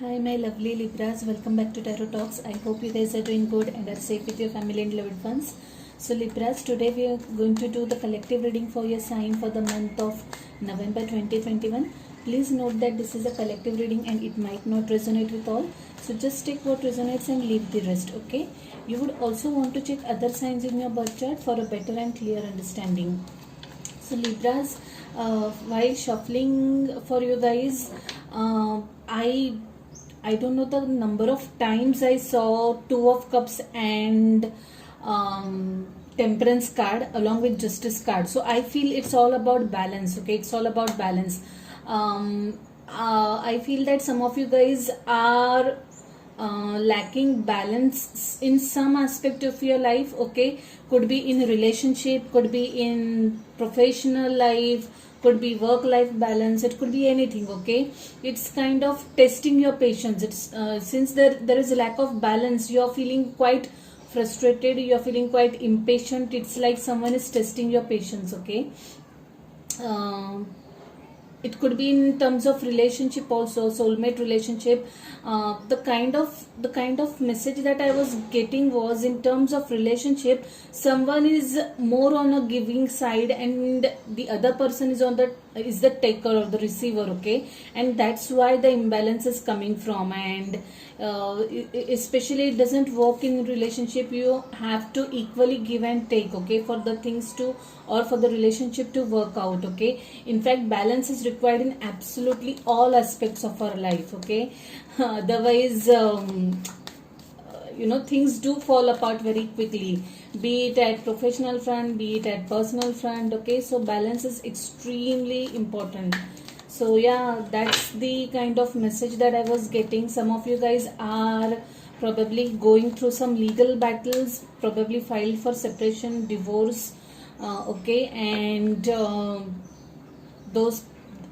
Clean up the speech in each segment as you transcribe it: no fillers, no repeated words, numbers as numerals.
Hi, my lovely Libras. Welcome back to Tarot Talks. I hope you guys are doing good and are safe with your family and loved ones. So, Libras, today we are going to do the collective reading for your sign for the month of November 2021. Please note that this is a collective reading and it might not resonate with all. So, just take what resonates and leave the rest, okay? You would also want to check other signs in your birth chart for a better and clear understanding. So, Libras, while shuffling for you guys, I don't know the number of times I saw Two of Cups and Temperance card along with Justice card. So I feel it's all about balance. Okay, it's all about balance. I feel that some of you guys are lacking balance in some aspect of your life. Okay, could be in relationship, could be in professional life, could be work life balance, it could be anything. Okay, it's kind of testing your patience. It's since there is a lack of balance, you're feeling quite frustrated, you're feeling quite impatient. It's like someone is testing your patience. Okay, it could be in terms of relationship also, soulmate relationship. The kind of message that I was getting was in terms of relationship, someone is more on a giving side and the other person is the taker or the receiver. Okay, and that's why the imbalance is coming from. And especially it doesn't work in relationship. You have to equally give and take, okay, for the things to, or for the relationship to work out. Okay, in fact balance is required in absolutely all aspects of our life. Okay, otherwise things do fall apart very quickly, be it at professional front, be it at personal front. Okay, so balance is extremely important. So yeah, that's the kind of message that I was getting. Some of you guys are probably going through some legal battles, probably filed for separation, divorce. Okay, and those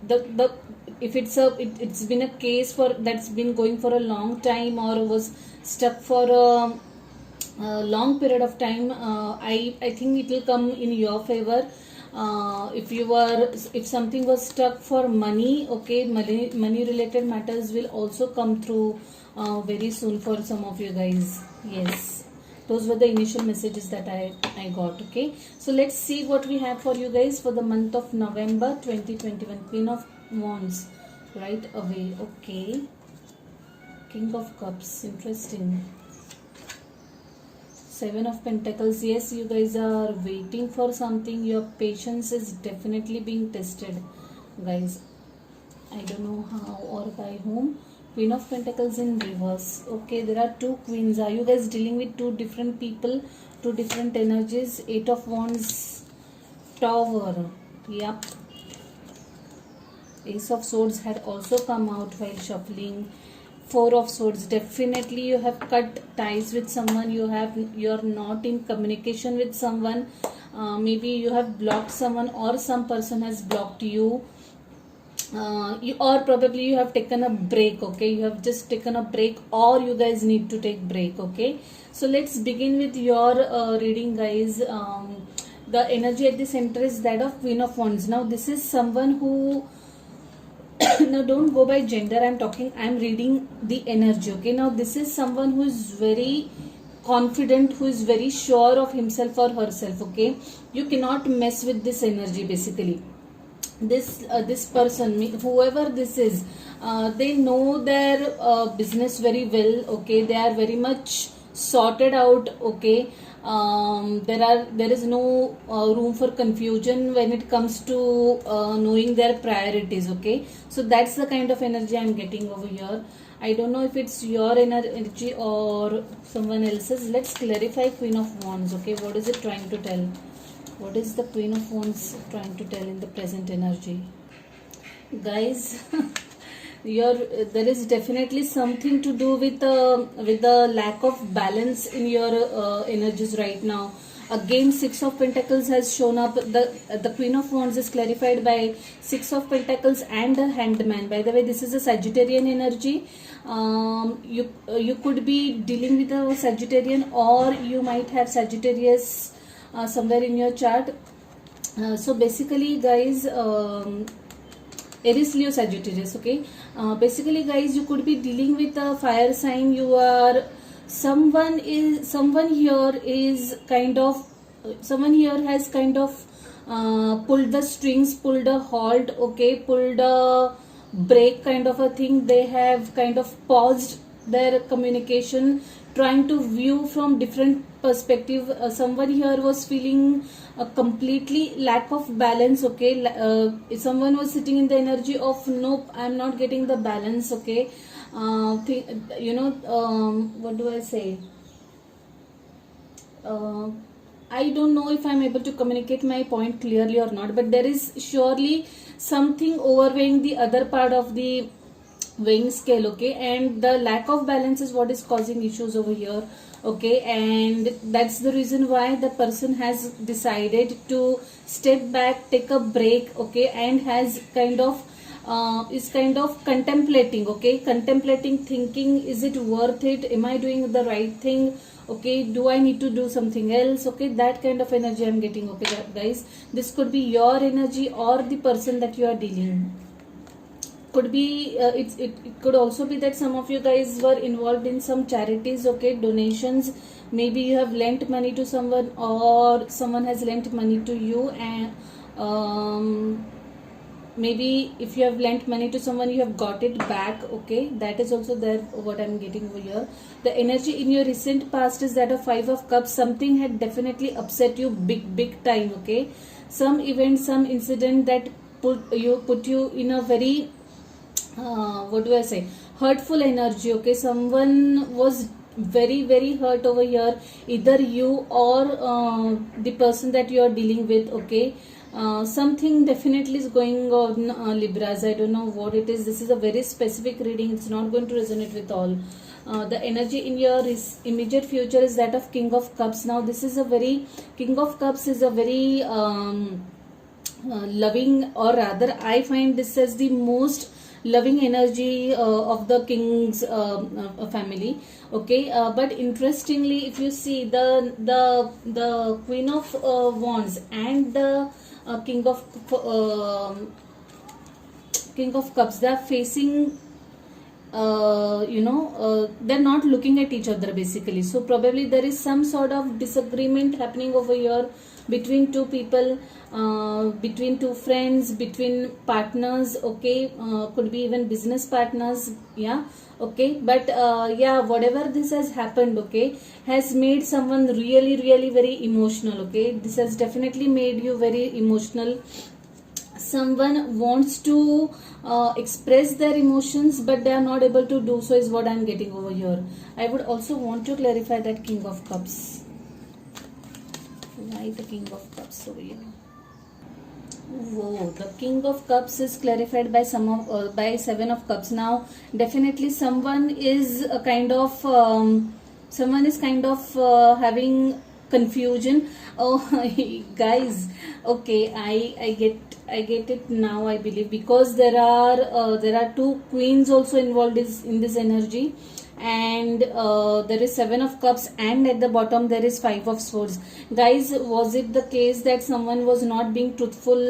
the if it's been a case for that's been going for a long time or was stuck for a long period of time, I think it will come in your favor. If something was stuck for money, okay, money related matters will also come through very soon for some of you guys. Yes, those were the initial messages that I got. Okay, so let's see what we have for you guys for the month of November 2021. Queen of Wands right away. Okay, King of Cups, interesting. Seven of Pentacles. Yes, you guys are waiting for something. Your patience is definitely being tested, guys. I don't know how or by whom. Queen of Pentacles in reverse. Okay, there are two queens. Are you guys dealing with two different people, two different energies? Eight of Wands, Tower. Yep. Ace of Swords had also come out while shuffling. Four of Swords. Definitely you have cut ties with someone. You're not in communication with someone. Maybe you have blocked someone or some person has blocked you. Or probably you have taken a break. Okay, you have just taken a break, or you guys need to take break. Okay, so let's begin with your reading, guys. The energy at the center is that of Queen of Wands. Now this is someone who now don't go by gender. I'm reading the energy. Okay, now this is someone who is very confident, who is very sure of himself or herself. Okay, you cannot mess with this energy. Basically, this person, whoever this is, they know their business very well. Okay, they are very much sorted out. Okay, there is no room for confusion when it comes to knowing their priorities. Okay, so that's the kind of energy I'm getting over here. I don't know if it's your energy or someone else's. Let's clarify Queen of Wands. Okay, what is it trying to tell? What is the Queen of Wands trying to tell in the present energy? Guys, there is definitely something to do with the lack of balance in your energies right now. Again, Six of Pentacles has shown up. The Queen of Wands is clarified by Six of Pentacles and a Hangman. By the way, this is a Sagittarian energy. You could be dealing with a Sagittarian, or you might have Sagittarius somewhere in your chart. So basically, guys, Aries, Leo, Sagittarius. Okay, basically, guys, you could be dealing with a fire sign. You are someone here is kind of someone here has kind of pulled the strings, pulled a halt. Okay, pulled a break, kind of a thing. They have kind of paused their communication, trying to view from different perspective. Someone here was feeling a completely lack of balance. Okay, someone was sitting in the energy of nope, I'm not getting the balance. Okay, what do I say? I don't know if I'm able to communicate my point clearly or not, but there is surely something overweighing the other part of the weighing scale. Okay, and the lack of balance is what is causing issues over here. Okay, and that's the reason why the person has decided to step back, take a break. Okay, and has kind of is kind of contemplating. Okay, contemplating, thinking, is it worth it, am I doing the right thing? Okay, do I need to do something else? Okay, that kind of energy I'm getting. Okay, guys, this could be your energy or the person that you are dealing. Could be it could also be that some of you guys were involved in some charities. Okay, donations. Maybe you have lent money to someone, or someone has lent money to you, and maybe if you have lent money to someone, you have got it back. Okay, that is also there, what I'm getting over here. The energy in your recent past is that of 5 of Cups. Something had definitely upset you big time. Okay, some event, some incident that put you in a very what do I say, hurtful energy. Okay, someone was very hurt over here, either you or the person that you are dealing with. Okay, something definitely is going on, Libras. I don't know what it is. This is a very specific reading. It's not going to resonate with all. The energy in your immediate future is that of King of Cups. Now this is a very, King of Cups is a very loving, or rather I find this as the most loving energy of the king's family. Okay, but interestingly, if you see the Queen of Wands and the King of Cups, they are facing they're not looking at each other basically. So probably there is some sort of disagreement happening over here between two people, between two friends, between partners. Okay, could be even business partners. Yeah, okay, but yeah, whatever this has happened, okay, has made someone really very emotional. Okay, this has definitely made you very emotional. Someone wants to express their emotions, but they are not able to do so, is what I'm getting over here. I would also want to clarify that King of Cups. Why the King of Cups over here? Whoa, the King of Cups is clarified by by 7 of Cups. Now definitely someone is a kind of having confusion. Oh guys, okay, I get it now, I believe, because there are two queens also involved in this energy, and there is 7 of Cups, and at the bottom there is 5 of Swords. Guys, was it the case that someone was not being truthful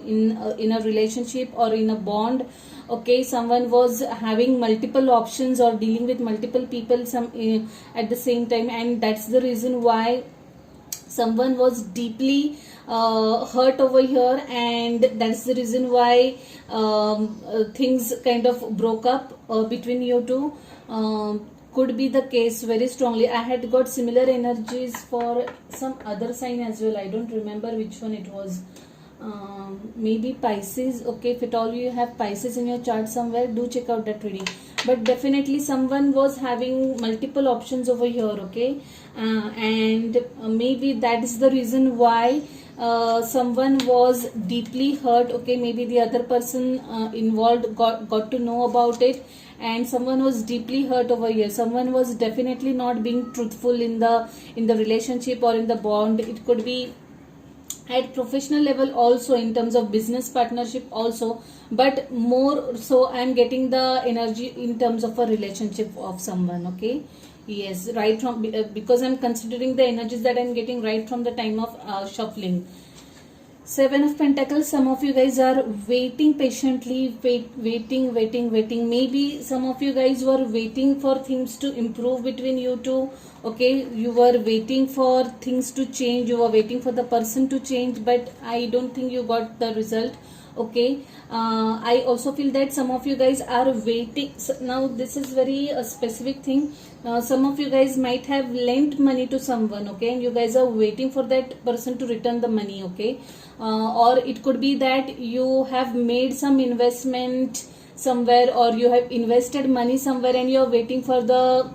in a relationship or in a bond? Okay, someone was having multiple options or dealing with multiple people at the same time, and that's the reason why someone was deeply hurt over here, and that's the reason why things kind of broke up between you two. Could be the case very strongly. I had got similar energies for some other sign as well. I don't remember which one it was. Maybe Pisces. Okay, if at all you have Pisces in your chart somewhere, do check out that reading. But definitely someone was having multiple options over here. Okay, and maybe that is the reason why someone was deeply hurt. Okay, maybe the other person involved got to know about it, and someone was deeply hurt over here. Someone was definitely not being truthful in the relationship or in the bond. It could be at professional level also, in terms of business partnership also, but more so I'm getting the energy in terms of a relationship of someone. Okay, yes, right from because I'm considering the energies that I'm getting right from the time of shuffling. Seven of Pentacles, some of you guys are waiting patiently, waiting. Maybe some of you guys were waiting for things to improve between you two. Okay, you were waiting for things to change, you were waiting for the person to change, but I don't think you got the result. Okay, I also feel that some of you guys are waiting. So now this is very specific thing. Some of you guys might have lent money to someone, okay, and you guys are waiting for that person to return the money, okay. Or it could be that you have made some investment somewhere, or you have invested money somewhere and you are waiting for the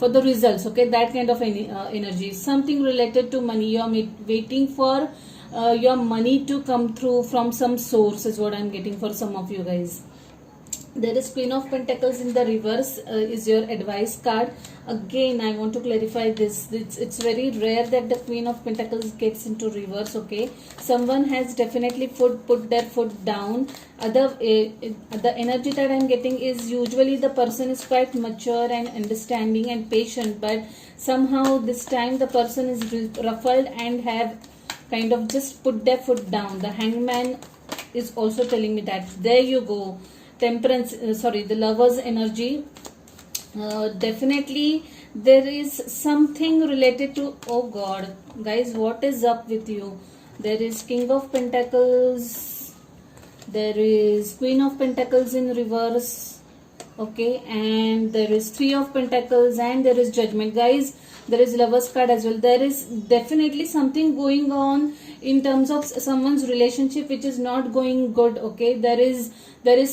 results, okay. That kind of energy, something related to money. You are waiting for your money to come through from some source is what I'm getting for some of you guys. There is Queen of Pentacles in the reverse, is your advice card. Again, I want to clarify this. It's very rare that the Queen of Pentacles gets into reverse, okay. Someone has definitely put their foot down. The energy that I'm getting is usually the person is quite mature and understanding and patient, but somehow this time the person is ruffled and have kind of just put their foot down. The Hangman is also telling me that. There you go. Temperance, the Lover's energy. Definitely there is something related to, oh God, guys, what is up with you? There is King of Pentacles, there is Queen of Pentacles in reverse, okay, and there is Three of Pentacles, and there is Judgment. Guys, there is Lover's card as well. There is definitely something going on in terms of someone's relationship which is not going good, okay. There is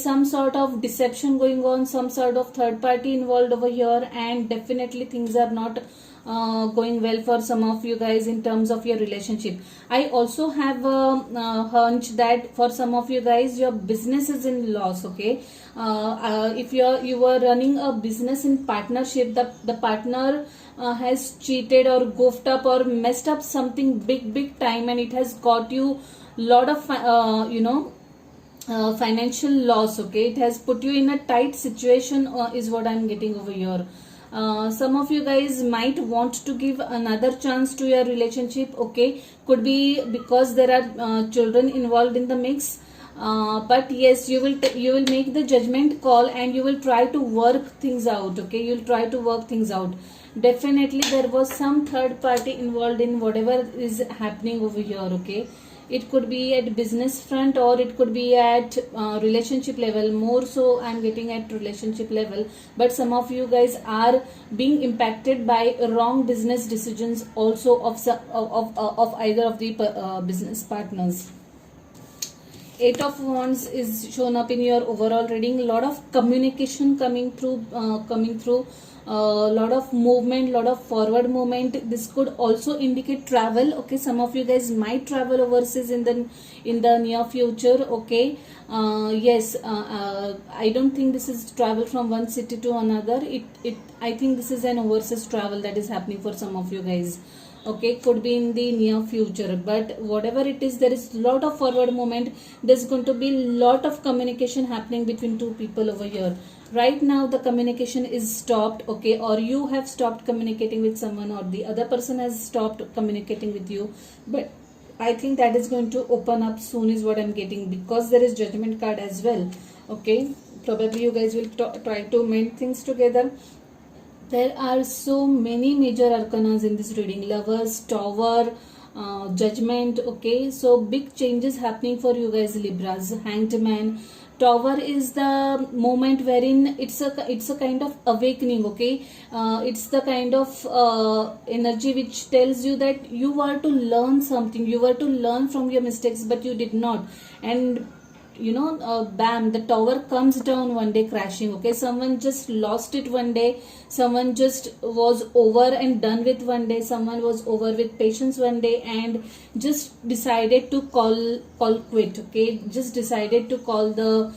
some sort of deception going on, some sort of third party involved over here, and definitely things are not going well for some of you guys in terms of your relationship. I also have a hunch that for some of you guys your business is in loss, okay. If you were running a business in partnership, the partner has cheated or goofed up or messed up something big time, and it has got you lot of financial loss, okay. It has put you in a tight situation, is what I'm getting over here. Some of you guys might want to give another chance to your relationship, okay. Could be because there are children involved in the mix, but yes, you will make the judgment call and you will try to work things out, okay. You'll try to work things out. Definitely there was some third party involved in whatever is happening over here, okay. It could be at business front, or it could be at relationship level. More so I'm getting at relationship level, but some of you guys are being impacted by wrong business decisions also of either of the business partners. Eight of Wands is shown up in your overall reading. A lot of communication coming through, lot of movement, lot of forward movement. This could also indicate travel, okay. Some of you guys might travel overseas in the near future, okay. Yes, I don't think this is travel from one city to another. I think this is an overseas travel that is happening for some of you guys, okay. Could be in the near future, but whatever it is, there is lot of forward movement. There's going to be lot of communication happening between two people over here. Right now the communication is stopped, okay, or you have stopped communicating with someone, or the other person has stopped communicating with you, but I think that is going to open up soon is what I'm getting, because there is Judgment card as well, okay. Probably you guys will try to mend things together. There are so many major arcanas in this reading. Lovers, Tower, Judgment, okay. So big changes happening for you guys, Libras. Hanged Man. Tower is the moment wherein it's a kind of awakening, okay. It's the kind of energy which tells you that you were to learn something, you were to learn from your mistakes, but you did not, and bam, the tower comes down one day crashing, okay. Someone just lost it one day, someone just was over and done with one day, someone was over with patience one day and just decided to call quit, okay. Just decided to call the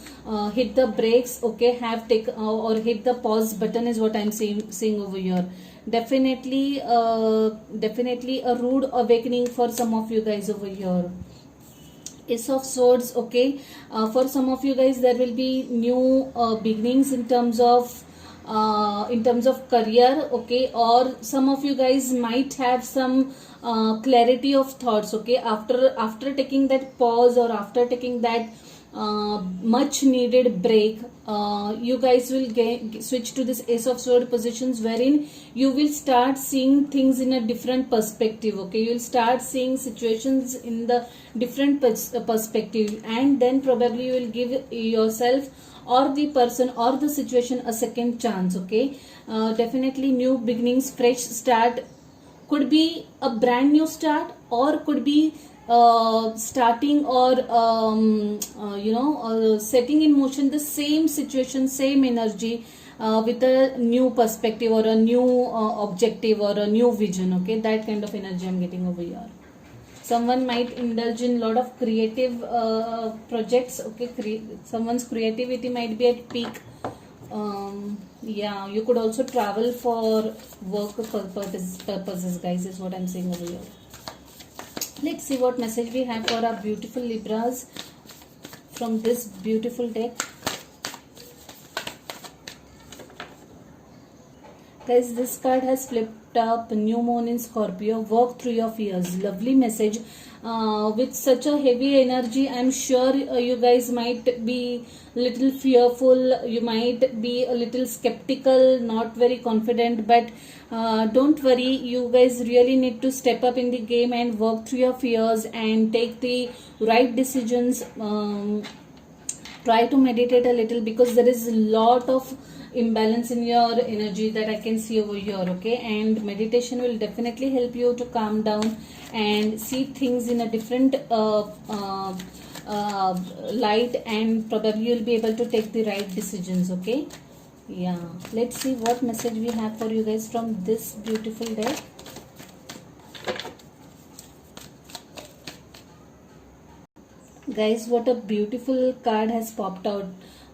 hit the brakes, okay. Have take or hit the pause button is what I'm seeing over here. Definitely a rude awakening for some of you guys over here. Ace of Swords, okay. For some of you guys there will be new beginnings in terms of in terms of career, okay, or some of you guys might have some clarity of thoughts, okay, after taking that pause, or after taking that much needed break. You guys will switch to this Ace of Sword positions, wherein you will start seeing things in a different perspective, okay. You will start seeing situations in the different perspective, and then probably you will give yourself or the person or the situation a second chance, okay. Definitely new beginnings, fresh start, could be a brand new start, or could be starting, or setting in motion the same situation, same energy, with a new perspective, or a new objective, or a new vision, okay. That kind of energy I'm getting over here. Someone might indulge in a lot of creative projects, okay. Someone's creativity might be at peak. Yeah, you could also travel for work purposes, guys, is what I'm saying over here. Let's see what message we have for our beautiful Libras from this beautiful deck. Guys, this card has flipped up. New moon in Scorpio. Work through your fears. Lovely message. With such a heavy energy, I'm sure you guys might be little fearful. You might be a little skeptical, not very confident. But don't worry. You guys really need to step up in the game and work through your fears and take the right decisions. Try to meditate a little, because there is a lot of imbalance in your energy that I can see over here, okay. And meditation will definitely help you to calm down and see things in a different light, and probably you'll be able to take the right decisions, okay. Yeah, let's see what message we have for you guys from this beautiful deck. Guys, what a beautiful card has popped out.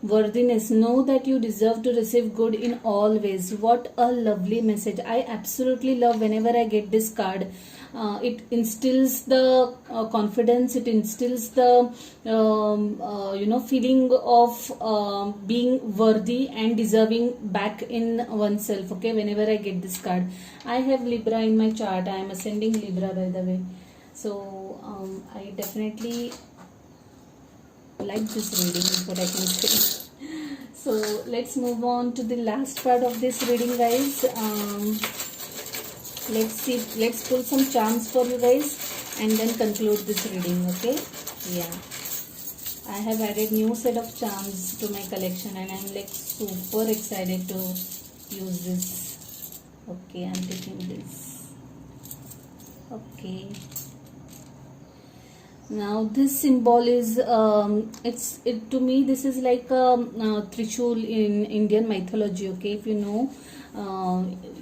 Worthiness. Know that you deserve to receive good in all ways. What a lovely message. I absolutely love whenever I get this card. It instills the confidence. It instills the feeling of being worthy and deserving back in oneself, okay. Whenever I get this card, I have Libra in my chart. I am ascending Libra, by the way. So I definitely like this reading, is what I can say. So let's move on to the last part of this reading, guys. Let's pull some charms for you guys and then conclude this reading, okay. Yeah, I have added new set of charms to my collection, and I'm like super excited to use this. Okay, I'm taking this. Okay, now this symbol is to me this is like a Trishul in Indian mythology, okay. If you know,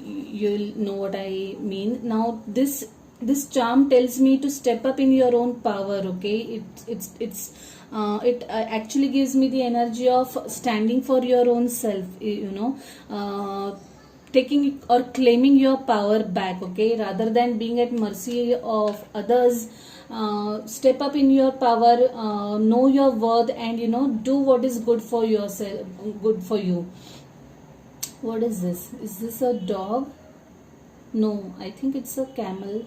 you'll know what I mean. Now this charm tells me to step up in your own power, okay. It actually gives me the energy of standing for your own self, taking or claiming your power back, okay, rather than being at mercy of others. Step up in your power, know your worth, and do what is good for yourself, good for you. What is this? Is this a dog? No, I think it's a camel.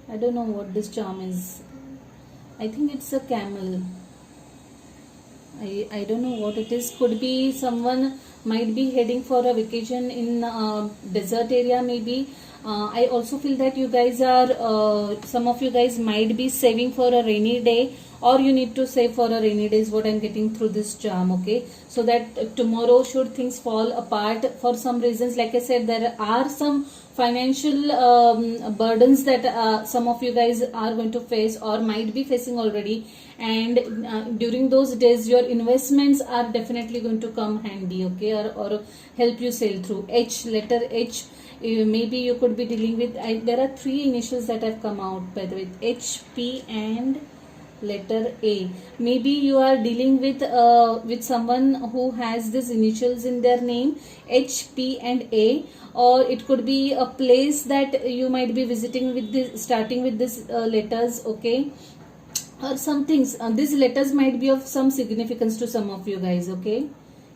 I don't know what this charm is. I think it's a camel. I don't know what it is. Could be someone might be heading for a vacation in desert area, maybe. I also feel that you guys are, some of you guys might be saving for a rainy day, or you need to save for a rainy day, is what I'm getting through this charm, okay. So that tomorrow, should things fall apart for some reasons, like I said, there are some financial burdens that some of you guys are going to face or might be facing already, and during those days your investments are definitely going to come handy, okay, or help you sail through. Letter H, maybe you could be dealing with, there are 3 initials that have come out, by the way, H, P and letter A. Maybe you are dealing with someone who has these initials in their name, H, P and A, or it could be a place that you might be visiting with this, starting with these letters, okay, or some things. These letters might be of some significance to some of you guys, okay.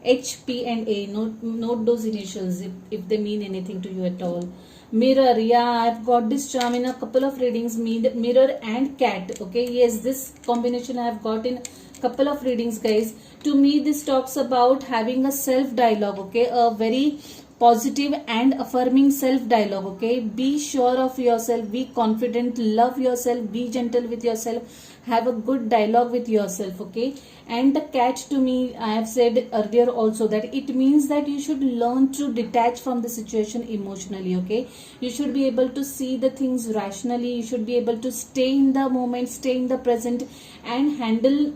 HP and A. Note those initials if they mean anything to you at all. Mirror, yeah, I've got this charm in a couple of readings. Mirror and cat. Okay, yes, this combination I've got in couple of readings, guys. To me, this talks about having a self dialogue. Okay, a very positive and affirming self dialogue. Okay, be sure of yourself, be confident, love yourself, be gentle with yourself, have a good dialogue with yourself. Okay, and the cat, to me, I have said earlier also that it means that you should learn to detach from the situation emotionally. Okay, you should be able to see the things rationally, you should be able to stay in the moment, stay in the present, and handle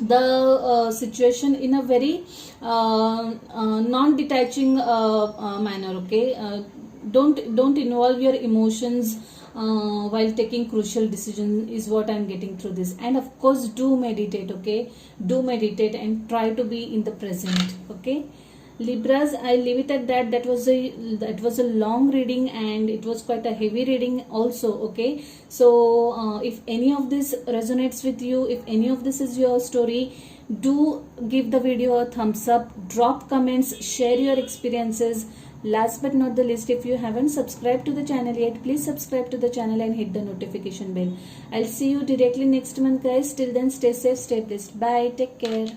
the situation in a very non-detaching manner. Okay, don't involve your emotions while taking crucial decisions is what I'm getting through this. And of course, do meditate. Okay, do meditate and try to be in the present. Okay, Libras, I leave it at that. That was a long reading and it was quite a heavy reading also. Okay, so if any of this resonates with you, if any of this is your story, do give the video a thumbs up, drop comments, share your experiences. Last but not the least, if you haven't subscribed to the channel yet, please subscribe to the channel and hit the notification bell. I'll see you directly next month, guys. Till then, stay safe, stay blessed. Bye, take care.